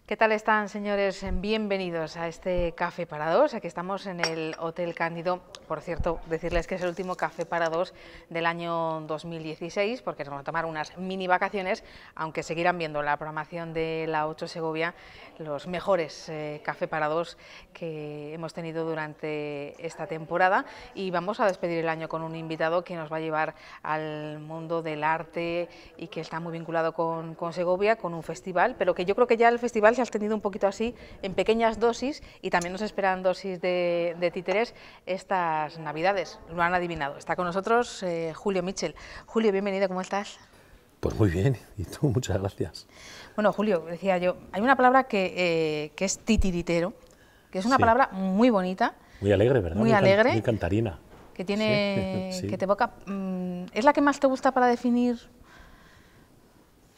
¿Qué tal están, señores? Bienvenidos a este Café para Dos. Aquí estamos en el Hotel Cándido. Por cierto, decirles que es el último Café para Dos del año 2016, porque nos van a tomar unas mini vacaciones, aunque seguirán viendo la programación de la 8 Segovia, los mejores Café para Dos que hemos tenido durante esta temporada. Y vamos a despedir el año con un invitado que nos va a llevar al mundo del arte y que está muy vinculado con Segovia, con un festival, pero que yo creo que ya el festival se has tenido un poquito así, en pequeñas dosis, y también nos esperan dosis de títeres estas Navidades. Lo han adivinado. Está con nosotros Julio Mitchell. Julio, bienvenido, ¿cómo estás? Pues muy bien, y tú, muchas gracias. Bueno, Julio, decía yo, hay una palabra que es titiritero, que es una palabra muy bonita. Muy alegre, ¿verdad? Muy alegre. Muy cantarina. Que tiene, sí. que te evoca. ¿Es la que más te gusta para definir?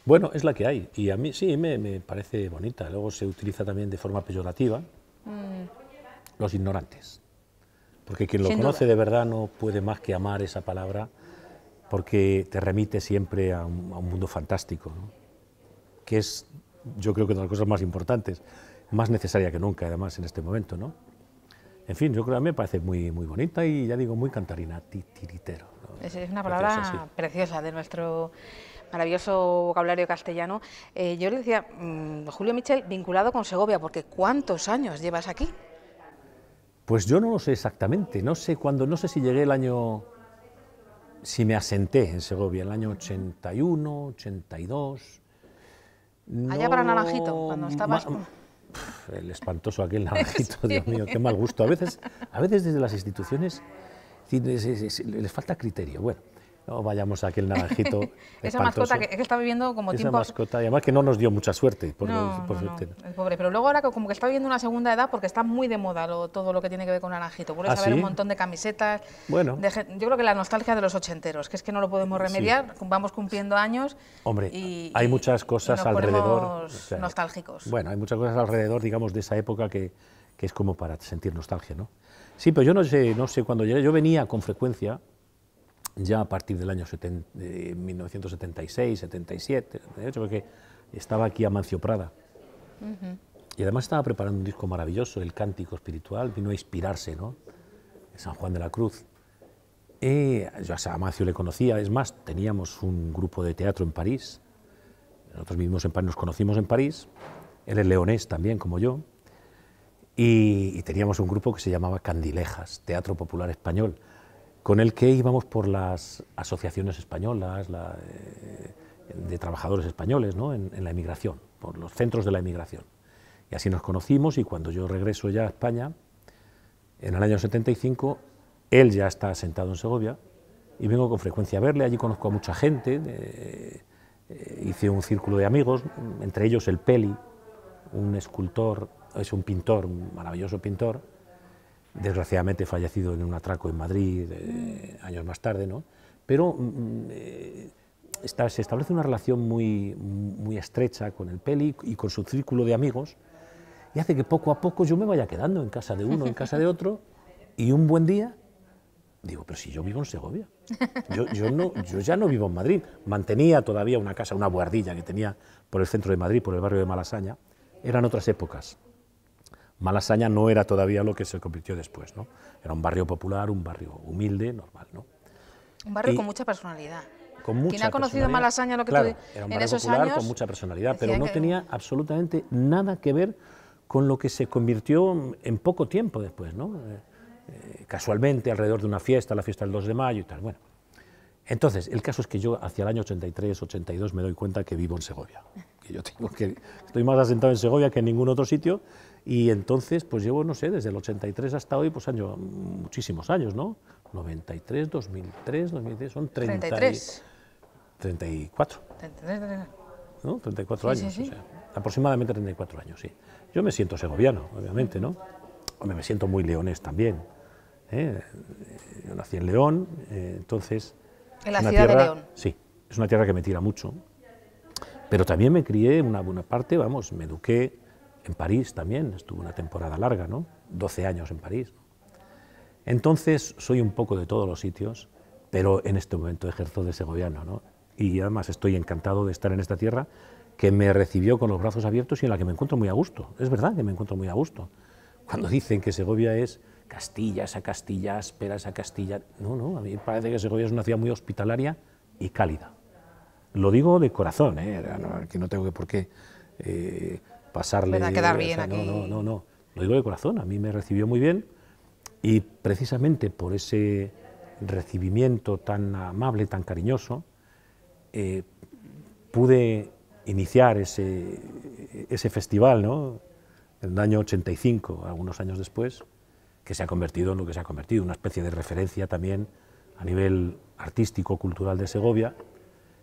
Bueno, es la que hay, y a mí sí, me parece bonita. Luego se utiliza también de forma peyorativa, los ignorantes. Porque quien lo conoce de verdad no puede más que amar esa palabra, porque te remite siempre a un mundo fantástico, ¿no? Que es, yo creo que una de las cosas más importantes, más necesaria que nunca, además, en este momento, ¿no? En fin, yo creo que a mí me parece muy bonita y, ya digo, muy cantarina, titiritero, ¿no? Es una palabra preciosa de nuestro maravilloso vocabulario castellano. Yo le decía, Julio Mitchell, vinculado con Segovia, porque ¿cuántos años llevas aquí? Pues yo no lo sé exactamente, no sé cuándo, no sé si llegué el año, si me asenté en Segovia, el año 81, 82... Allá para Naranjito, cuando estabas... El espantoso aquel Naranjito, sí. Dios mío, qué mal gusto. A veces desde las instituciones les falta criterio. Bueno, no vayamos a aquel Naranjito esa mascota que está viviendo como esa tiempo... mascota, y además que no nos dio mucha suerte. No, el pobre. Pero luego ahora como que está viviendo una segunda edad porque está muy de moda todo lo que tiene que ver con Naranjito. Puedes saber un montón de camisetas. Bueno. Yo creo que la nostalgia de los ochenteros, que es que no lo podemos remediar, vamos cumpliendo años. Hombre, hay muchas cosas alrededor. Nostálgicos. Bueno, hay muchas cosas alrededor, digamos, de esa época que es como para sentir nostalgia, ¿no? Sí, pero yo no sé cuándo llegué. Yo venía con frecuencia, ya a partir del año 1976, 77, 78, porque estaba aquí Amancio Prada. Y además estaba preparando un disco maravilloso, El Cántico Espiritual, vino a inspirarse, ¿no?, en San Juan de la Cruz. Yo a Amancio le conocía, es más, teníamos un grupo de teatro en París, nosotros vivimos en París, nos conocimos en París, él es leonés también, como yo, y teníamos un grupo que se llamaba Candilejas, Teatro Popular Español, con el que íbamos por las asociaciones españolas, de trabajadores españoles, ¿no?, en la emigración, por los centros de la emigración. Y así nos conocimos, y cuando yo regreso ya a España, en el año 75, él ya está asentado en Segovia, y vengo con frecuencia a verle. Allí conozco a mucha gente, hice un círculo de amigos, entre ellos el Peli, un escultor, es un pintor, un maravilloso pintor, desgraciadamente fallecido en un atraco en Madrid años más tarde, ¿no? Pero se establece una relación muy estrecha con el Peli y con su círculo de amigos, y hace que poco a poco yo me vaya quedando en casa de uno, en casa de otro, y un buen día digo, pero si yo vivo en Segovia, yo ya no vivo en Madrid. Mantenía todavía una casa, una buhardilla que tenía por el centro de Madrid, por el barrio de Malasaña. Eran otras épocas. Malasaña no era todavía lo que se convirtió después, ¿no? Era un barrio popular, un barrio humilde, normal, ¿no? Un barrio con mucha personalidad. ¿Quién ha conocido Malasaña lo que claro, tú, era un en barrio esos popular años? Con mucha personalidad, pero no tenía absolutamente nada que ver con lo que se convirtió en poco tiempo después, ¿no? Casualmente, alrededor de una fiesta, la fiesta del 2 de mayo y tal. Bueno, entonces, el caso es que yo hacia el año 83, 82 me doy cuenta que vivo en Segovia, que estoy más asentado en Segovia que en ningún otro sitio, y entonces pues llevo, no sé, desde el 83 hasta hoy, pues muchísimos años, ¿no? 93, 2003, 2010, son 33. 34. 33, ¿no? 34 años, sí. O sea, aproximadamente 34 años, sí. Yo me siento segoviano, obviamente, ¿no? Hombre, me siento muy leonés también. Yo nací en León, entonces... ¿En la ciudad de León? Sí, es una tierra que me tira mucho, pero también me crié una buena parte, vamos, me eduqué en París también, estuve una temporada larga, ¿no? 12 años en París. Entonces, soy un poco de todos los sitios, pero en este momento ejerzo de segoviano, ¿no? Y además estoy encantado de estar en esta tierra que me recibió con los brazos abiertos y en la que me encuentro muy a gusto. Es verdad que me encuentro muy a gusto. Cuando dicen que Segovia es Castilla, esa Castilla áspera, esa Castilla... No, no, a mí me parece que Segovia es una ciudad muy hospitalaria y cálida. Lo digo de corazón, que no tengo por qué pasarle... a quedar bien aquí. No, lo digo de corazón, a mí me recibió muy bien y precisamente por ese recibimiento tan amable, tan cariñoso, pude iniciar ese festival, ¿no?, en el año 85, algunos años después, que se ha convertido en lo que se ha convertido, una especie de referencia también a nivel artístico, cultural de Segovia,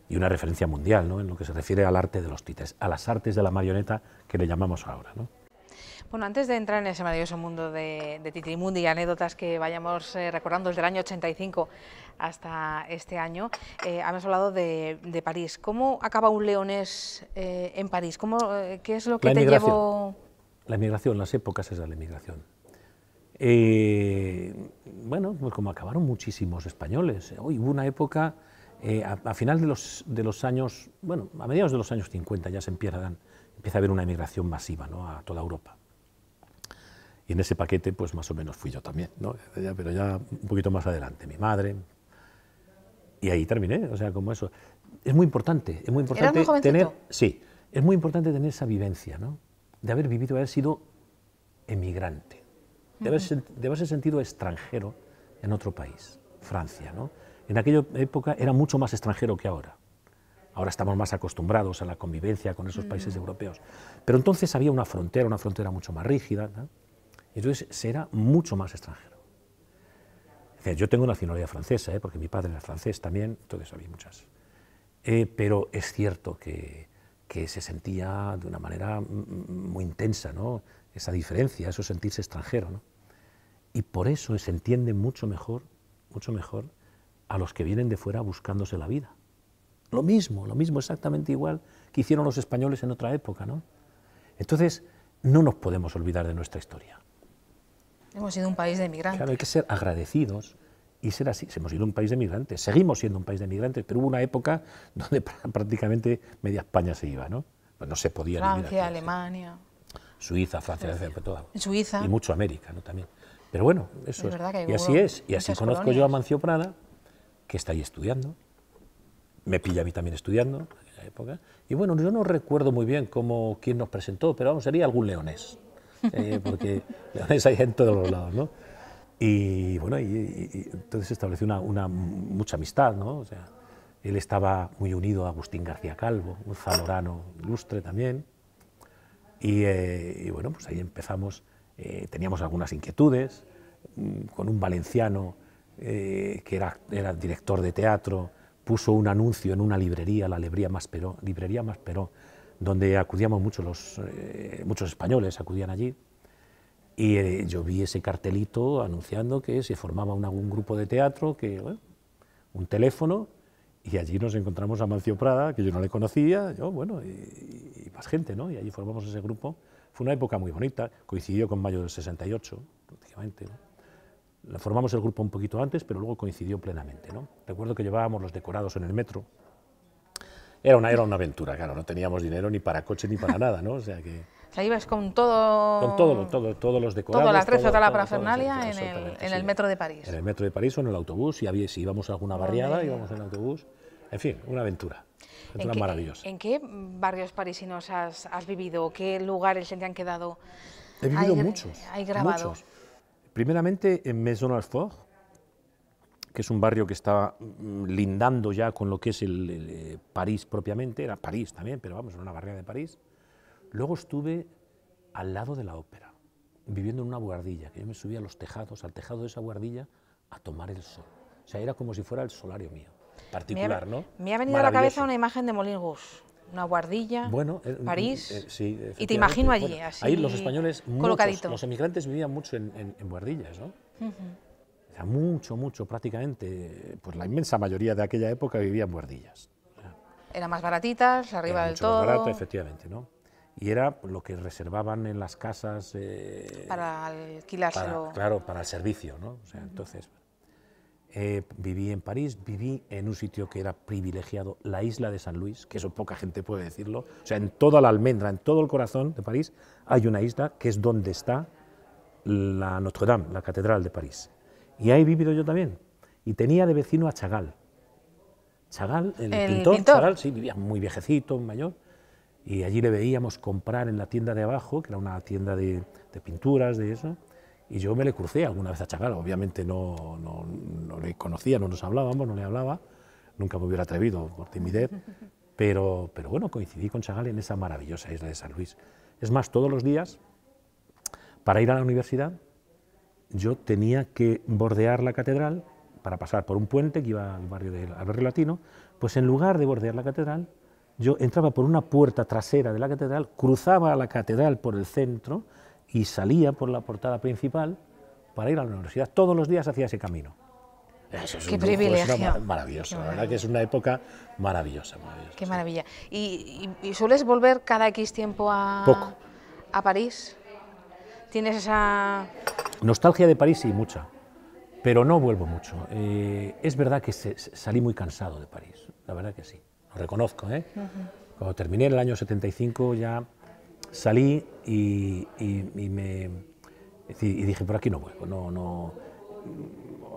y una referencia mundial, ¿no?, en lo que se refiere al arte de los títeres, a las artes de la marioneta que le llamamos ahora, ¿no? Bueno, antes de entrar en ese maravilloso mundo de Titirimundi y anécdotas que vayamos recordando desde el año 85 hasta este año, hemos hablado de París. ¿Cómo acaba un leonés en París? ¿Qué es lo que te llevó...? La emigración, las épocas esas de la emigración. Bueno, pues como acabaron muchísimos españoles. Hubo una época, a final de los años, bueno, a mediados de los años 50 ya empieza a haber una emigración masiva, ¿no?, a toda Europa. Y en ese paquete, pues más o menos fui yo también, ¿no?, pero ya un poquito más adelante, mi madre. Y ahí terminé, o sea, como eso. Es muy importante ¿Eras muy jovencito? Sí, es muy importante tener esa vivencia, ¿no?, de haber vivido, de haber sido emigrante, de haberse sentido extranjero en otro país, Francia, ¿no? En aquella época era mucho más extranjero que ahora. Ahora estamos más acostumbrados a la convivencia con esos países europeos. Pero entonces había una frontera mucho más rígida, ¿no? Entonces se era mucho más extranjero. Es decir, yo tengo nacionalidad francesa, porque mi padre era francés también, entonces había muchas. Pero es cierto que se sentía de una manera muy intensa, ¿no?, esa diferencia, eso sentirse extranjero, ¿no? Y por eso se entiende mucho mejor a los que vienen de fuera buscándose la vida. Lo mismo, exactamente igual que hicieron los españoles en otra época, ¿no? Entonces, no nos podemos olvidar de nuestra historia. Hemos sido un país de migrantes. Claro, hay que ser agradecidos y ser así. Hemos sido un país de migrantes, seguimos siendo un país de migrantes, pero hubo una época donde prácticamente media España se iba, ¿no? Pues no se podía vivir aquí. Francia, Alemania... Suiza, Francia, todo. Suiza. Y mucho América, ¿no?, también. Pero bueno, eso es. Que y así es. Y así conozco colonias. Yo a Amancio Prada, que está ahí estudiando. Me pilla a mí también estudiando en aquella época. Y bueno, yo no recuerdo muy bien quién nos presentó, pero vamos, sería algún leonés. Porque leones hay en todos los lados, ¿no? Y bueno, y entonces se estableció mucha amistad, ¿no? O sea, él estaba muy unido a Agustín García Calvo, un zamorano ilustre también. Y bueno, pues ahí empezamos, teníamos algunas inquietudes, con un valenciano que era director de teatro, puso un anuncio en una librería, la Librería Masperó, donde acudíamos muchos españoles acudían allí, y yo vi ese cartelito anunciando que se formaba un grupo de teatro, un teléfono, y allí nos encontramos a Amancio Prada, que yo no le conocía, y más gente, ¿no? Y allí formamos ese grupo. Fue una época muy bonita, coincidió con mayo del 68, prácticamente, ¿no? Formamos el grupo un poquito antes, pero luego coincidió plenamente, ¿no? Recuerdo que llevábamos los decorados en el metro. Era una aventura, claro, no teníamos dinero ni para coche ni para nada, ¿no? O sea que... O sea, ibas con todo... Con todos los decorados. Todo el atrezo, toda la parafernalia en el metro de París. En el metro de París o en el autobús, si íbamos a alguna barriada, íbamos en el autobús. En fin, una aventura maravillosa. ¿En qué barrios parisinos has vivido? ¿Qué lugares se te han quedado? He vivido muchos. Hay grabados. Primeramente en Maisons-Alfort, que es un barrio que está lindando ya con lo que es el París propiamente, era París también, pero vamos, era una barriada de París. Luego estuve al lado de la ópera, viviendo en una buhardilla, que yo me subía a los tejados, al tejado de esa buhardilla, a tomar el sol. O sea, era como si fuera el solario mío, particular, ¿no? Me ha venido a la cabeza una imagen de Moulin Rouge, una buhardilla, París, sí, y te imagino allí, así, ahí los españoles, colocadito. Los emigrantes vivían mucho en buhardillas, ¿no? O sea, mucho, prácticamente, pues la inmensa mayoría de aquella época vivía en buhardillas. Eran más baratitas, arriba del todo. Más barato, efectivamente, ¿no? Y era lo que reservaban en las casas... para alquilárselo. Claro, para el servicio, ¿no? O sea, entonces... viví en París, viví en un sitio que era privilegiado, la isla de San Luis, que eso poca gente puede decirlo. O sea, en toda la almendra, en todo el corazón de París, hay una isla que es donde está la Notre Dame, la Catedral de París. Y ahí he vivido yo también. Y tenía de vecino a Chagall. Chagall, el pintor, Chagall, sí, vivía muy viejecito, mayor. Y allí le veíamos comprar en la tienda de abajo, que era una tienda de pinturas, de eso. Y yo me le crucé alguna vez a Chagall, obviamente no le conocía, no nos hablábamos, no le hablaba, nunca me hubiera atrevido por timidez, pero bueno, coincidí con Chagall en esa maravillosa isla de San Luis. Es más, todos los días, para ir a la universidad, yo tenía que bordear la catedral para pasar por un puente que iba al barrio latino, pues en lugar de bordear la catedral, yo entraba por una puerta trasera de la catedral, cruzaba a la catedral por el centro, y salía por la portada principal para ir a la universidad. Todos los días hacía ese camino. Eso es ¡Qué privilegio! Maravilloso, la verdad que es una época maravillosa. ¡Qué sí. maravilla! ¿Y sueles volver cada X tiempo a París? ¿Tienes esa...? Nostalgia de París, sí, mucha, pero no vuelvo mucho. Es verdad que salí muy cansado de París, la verdad que sí, lo reconozco. Cuando terminé en el año 75 ya... salí y dije, por aquí no vuelvo,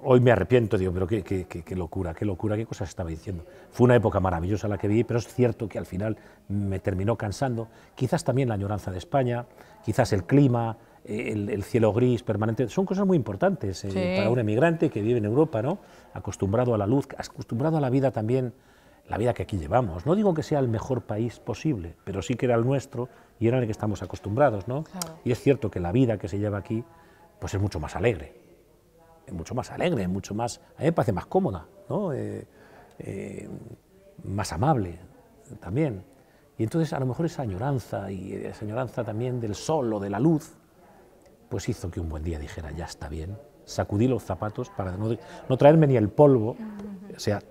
hoy me arrepiento, digo, pero qué locura, qué cosas estaba diciendo. Fue una época maravillosa la que viví, pero es cierto que al final me terminó cansando, quizás también la añoranza de España, quizás el clima, el cielo gris permanente, son cosas muy importantes sí. Para un emigrante que vive en Europa, ¿no? Acostumbrado a la luz, acostumbrado a la vida también, la vida que aquí llevamos. No digo que sea el mejor país posible, pero sí que era el nuestro y era el que estamos acostumbrados, ¿no? Claro. Y es cierto que la vida que se lleva aquí pues es mucho más alegre, mucho más, a mí me parece más cómoda, ¿no? Más amable también. Y entonces a lo mejor esa añoranza también del sol o de la luz, pues hizo que un buen día dijera, ya está bien, sacudí los zapatos para no traerme ni el polvo, o sea,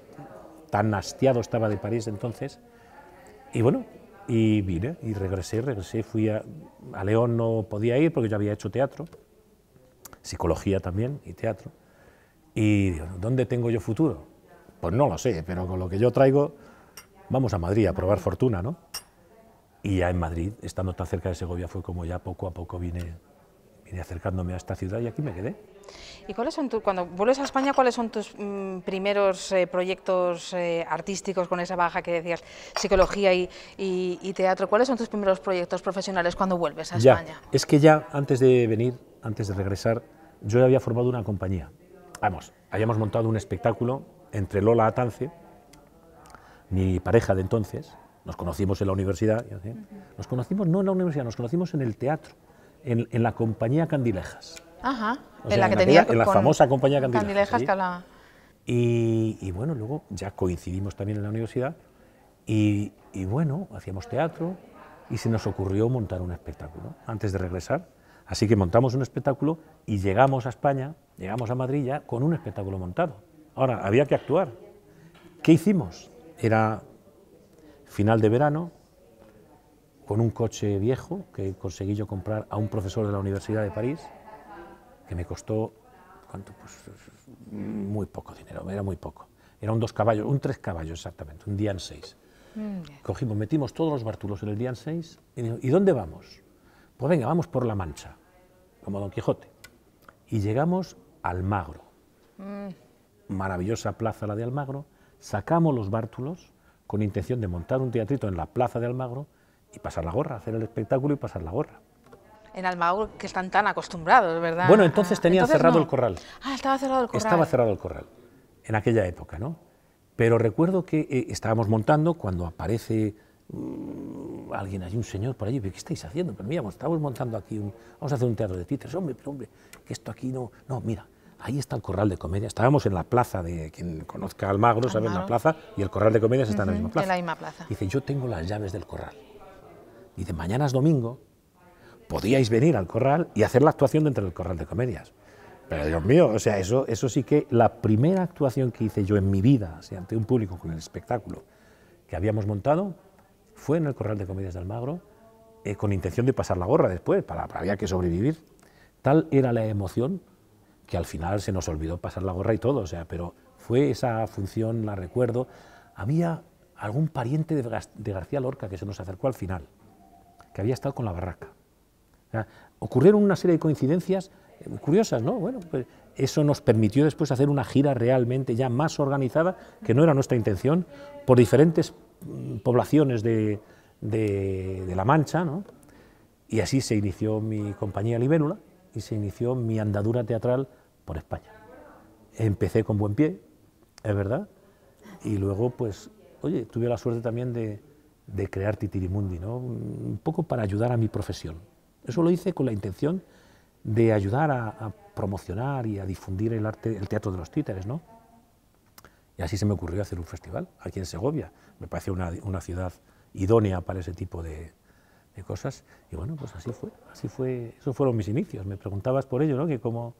tan hastiado estaba de París entonces, y bueno, y vine, y regresé, fui a León, no podía ir porque yo había hecho teatro, psicología también y teatro, y digo, ¿dónde tengo yo futuro? Pues no lo sé, pero con lo que yo traigo, vamos a Madrid a probar fortuna, ¿no? Y ya en Madrid, estando tan cerca de Segovia, fue como ya poco a poco vine acercándome a esta ciudad y aquí me quedé. ¿Y cuáles son cuando vuelves a España, cuáles son tus primeros proyectos artísticos con esa baja que decías, psicología y teatro? ¿Cuáles son tus primeros proyectos profesionales cuando vuelves a España? Es que ya antes de venir, antes de regresar, yo ya había formado una compañía. Vamos, habíamos montado un espectáculo entre Lola Atance, mi pareja de entonces, nos conocimos en la universidad, nos conocimos no en la universidad, nos conocimos en el teatro, en la compañía Candilejas. Ajá, o sea, en la famosa compañía Candilejas, ¿sí? Que hablaba. Y bueno, luego ya coincidimos también en la universidad y bueno, hacíamos teatro y se nos ocurrió montar un espectáculo antes de regresar. Así que montamos un espectáculo y llegamos a España, llegamos a Madrid ya con un espectáculo montado. Ahora, había que actuar. ¿Qué hicimos? Era final de verano, con un coche viejo que conseguí yo comprar a un profesor de la Universidad de París, que me costó, ¿cuánto? Pues muy poco dinero, era muy poco. Era un 2 caballos, un 3 caballos exactamente, un Dian 6. Cogimos, metimos todos los bártulos en el Dian 6 y dijo, ¿y dónde vamos? Pues venga, vamos por la Mancha, como Don Quijote. Y llegamos a Almagro, maravillosa plaza la de Almagro, sacamos los bártulos con intención de montar un teatrito en la plaza de Almagro y pasar la gorra, hacer el espectáculo y pasar la gorra. En Almagro, que están tan acostumbrados, ¿verdad? Bueno, entonces tenían cerrado el corral. Ah, estaba cerrado el corral. Estaba cerrado el corral, en aquella época, ¿no? Pero recuerdo que estábamos montando cuando aparece alguien allí, un señor por allí, ¿qué estáis haciendo? Pero mira, estamos montando aquí, vamos a hacer un teatro de títeres, hombre, que esto aquí no, mira, ahí está el corral de comedia, estábamos en la plaza de, quien conozca Almagro, sabe, la plaza, y el corral de comedias está en la misma plaza. En la misma plaza. Dice, yo tengo las llaves del corral. Dice, mañana es domingo, podíais venir al corral y hacer la actuación dentro del corral de comedias. Pero Dios mío, o sea, eso sí que la primera actuación que hice yo en mi vida, o sea, ante un público con el espectáculo que habíamos montado, fue en el corral de comedias de Almagro, con intención de pasar la gorra después, había que sobrevivir. Tal era la emoción que al final se nos olvidó pasar la gorra y todo, o sea, pero fue esa función, la recuerdo. Había algún pariente de García Lorca que se nos acercó al final, que había estado con la barraca. O sea, ocurrieron una serie de coincidencias curiosas, ¿no? Bueno, pues eso nos permitió después hacer una gira realmente ya más organizada, que no era nuestra intención, por diferentes poblaciones de La Mancha, ¿no? Y así se inició mi compañía Libélula y se inició mi andadura teatral por España. Empecé con buen pie, es verdad, y luego, pues, oye, tuve la suerte también de crear Titirimundi, ¿no? Un poco para ayudar a mi profesión. Eso lo hice con la intención de ayudar a promocionar y a difundir el arte, el teatro de los títeres, ¿no? Y así se me ocurrió hacer un festival aquí en Segovia. Me pareció una ciudad idónea para ese tipo de cosas. Y bueno, pues así fue, esos fueron mis inicios. Me preguntabas por ello, ¿no? Que cómo,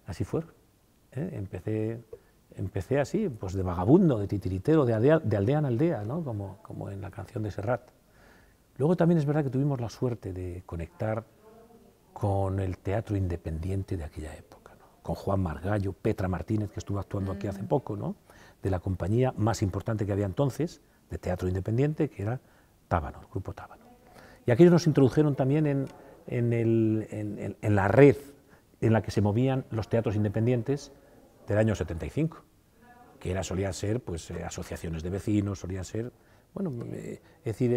así fueron. Empecé así, pues de vagabundo, de titiritero, de aldea en aldea, ¿no? Como en la canción de Serrat. Luego también es verdad que tuvimos la suerte de conectar con el teatro independiente de aquella época, ¿no? Con Juan Margallo, Petra Martínez, que estuvo actuando aquí hace poco, ¿no? De la compañía más importante que había entonces, de teatro independiente, que era Tábano, el grupo Tábano. Y aquellos nos introdujeron también en la red en la que se movían los teatros independientes del año 75, que solían ser pues, asociaciones de vecinos, solían ser, bueno, es decir,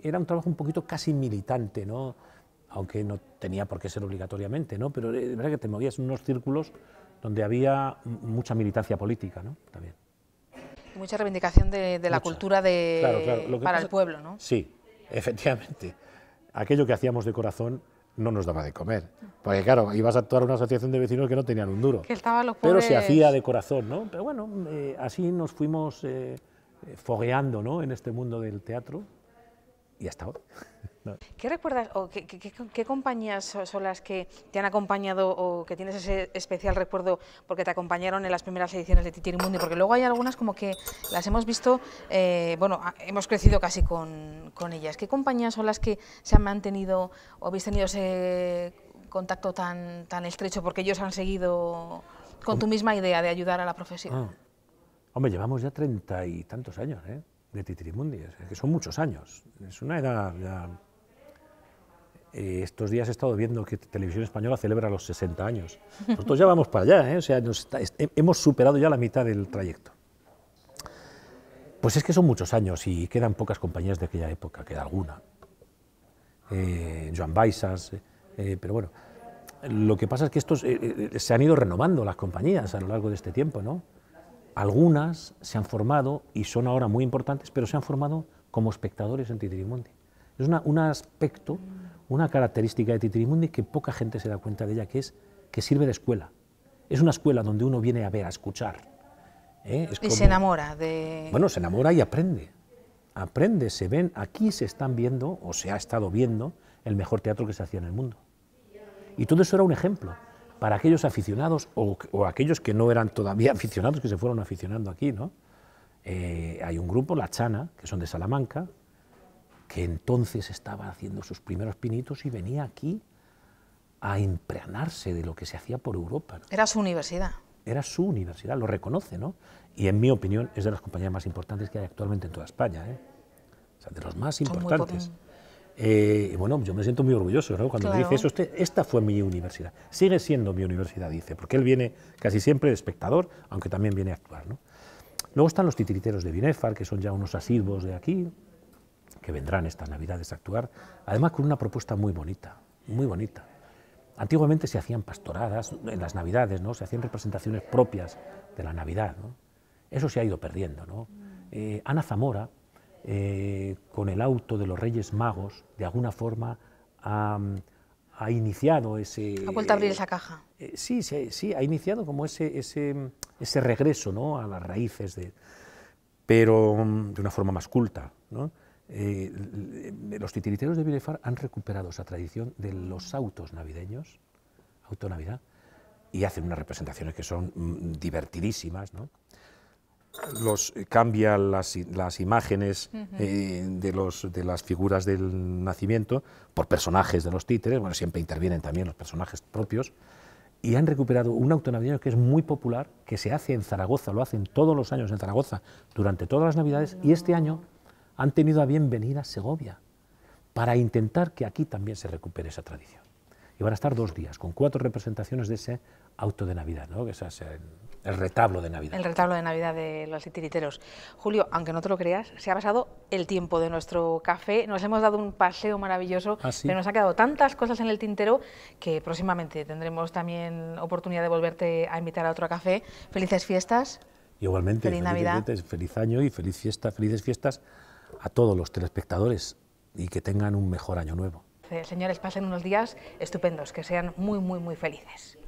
era un trabajo un poquito casi militante, ¿no? Aunque no tenía por qué ser obligatoriamente, ¿no? Pero es verdad que te movías en unos círculos donde había mucha militancia política, ¿no? También. Mucha reivindicación de la cultura claro. Para el pueblo, ¿no? Sí, efectivamente. Aquello que hacíamos de corazón no nos daba de comer. Porque claro, ibas a actuar a una asociación de vecinos que no tenían un duro. Que estaban los pero pobres... se hacía de corazón, ¿no? Pero bueno, así nos fuimos fogueando, ¿no? En este mundo del teatro y hasta ahora. No. ¿Qué recuerdas o qué compañías son las que te han acompañado o que tienes ese especial recuerdo porque te acompañaron en las primeras ediciones de Titirimundi? Porque luego hay algunas como que las hemos visto, bueno, hemos crecido casi con ellas. ¿Qué compañías son las que se han mantenido o habéis tenido ese contacto tan estrecho porque ellos han seguido con tu misma idea de ayudar a la profesión? Hombre, llevamos ya 30 y tantos años, de Titirimundi, que son muchos años. Es una edad ya... estos días he estado viendo que Televisión Española celebra los 60 años. Nosotros ya vamos para allá, o sea, hemos superado ya la mitad del trayecto. Pues es que son muchos años y quedan pocas compañías de aquella época, queda alguna. Joan Baixas, pero bueno, lo que pasa es que estos se han ido renovando las compañías a lo largo de este tiempo, ¿no? Algunas se han formado y son ahora muy importantes, pero se han formado como espectadores en Titirimundi. Es un aspecto, una característica de Titirimundi que poca gente se da cuenta de ella, que es que sirve de escuela. Es una escuela donde uno viene a ver, a escuchar. Es como, y se enamora de... Bueno, se enamora y aprende. Aprende, se ven, aquí se están viendo, o se ha estado viendo, el mejor teatro que se hacía en el mundo. Y todo eso era un ejemplo para aquellos aficionados o aquellos que no eran todavía aficionados, que se fueron aficionando aquí, ¿no? Hay un grupo, La Chana, que son de Salamanca, que entonces estaba haciendo sus primeros pinitos y venía aquí a impregnarse de lo que se hacía por Europa, ¿no? Era su universidad. Era su universidad, lo reconoce, ¿no? Y en mi opinión es de las compañías más importantes que hay actualmente en toda España, O sea, de los más importantes. Bueno, yo me siento muy orgulloso, ¿no? Cuando me dice eso, esta fue mi universidad. Sigue siendo mi universidad, dice, porque él viene casi siempre de espectador, aunque también viene a actuar, ¿no? Luego están los titiriteros de Binefar, que son ya unos asiduos de aquí, que vendrán estas Navidades a actuar, además con una propuesta muy bonita, muy bonita. Antiguamente se hacían pastoradas en las Navidades, ¿no? Se hacían representaciones propias de la Navidad, ¿no? Eso se ha ido perdiendo, ¿no? Ana Zamora, con el auto de los Reyes Magos, de alguna forma ha iniciado ese... Ha vuelto a abrir esa caja. Sí, ha iniciado como ese regreso, ¿no? A las raíces, pero de una forma más culta, ¿no? Los titiriteros de Binefar han recuperado esa tradición de los autos navideños, auto Navidad, y hacen unas representaciones que son divertidísimas, ¿no? Cambian las imágenes de las figuras del nacimiento por personajes de los títeres, bueno, siempre intervienen también los personajes propios, y han recuperado un auto navideño que es muy popular, que se hace en Zaragoza, lo hacen todos los años en Zaragoza, durante todas las Navidades, y este año han tenido a bien venir a Segovia, para intentar que aquí también se recupere esa tradición. Y van a estar 2 días, con 4 representaciones de ese auto de Navidad, ¿no? Que es el retablo de Navidad. El retablo de Navidad de los titiriteros. Julio, aunque no te lo creas, se ha pasado el tiempo de nuestro café, nos hemos dado un paseo maravilloso, ¿Sí? pero nos ha quedado tantas cosas en el tintero que próximamente tendremos también oportunidad de volverte a invitar a otro café. Felices fiestas. Igualmente, feliz Navidad. Feliz año y felices fiestas a todos los telespectadores y que tengan un mejor año nuevo. Señores, pasen unos días estupendos, que sean muy, muy, muy felices.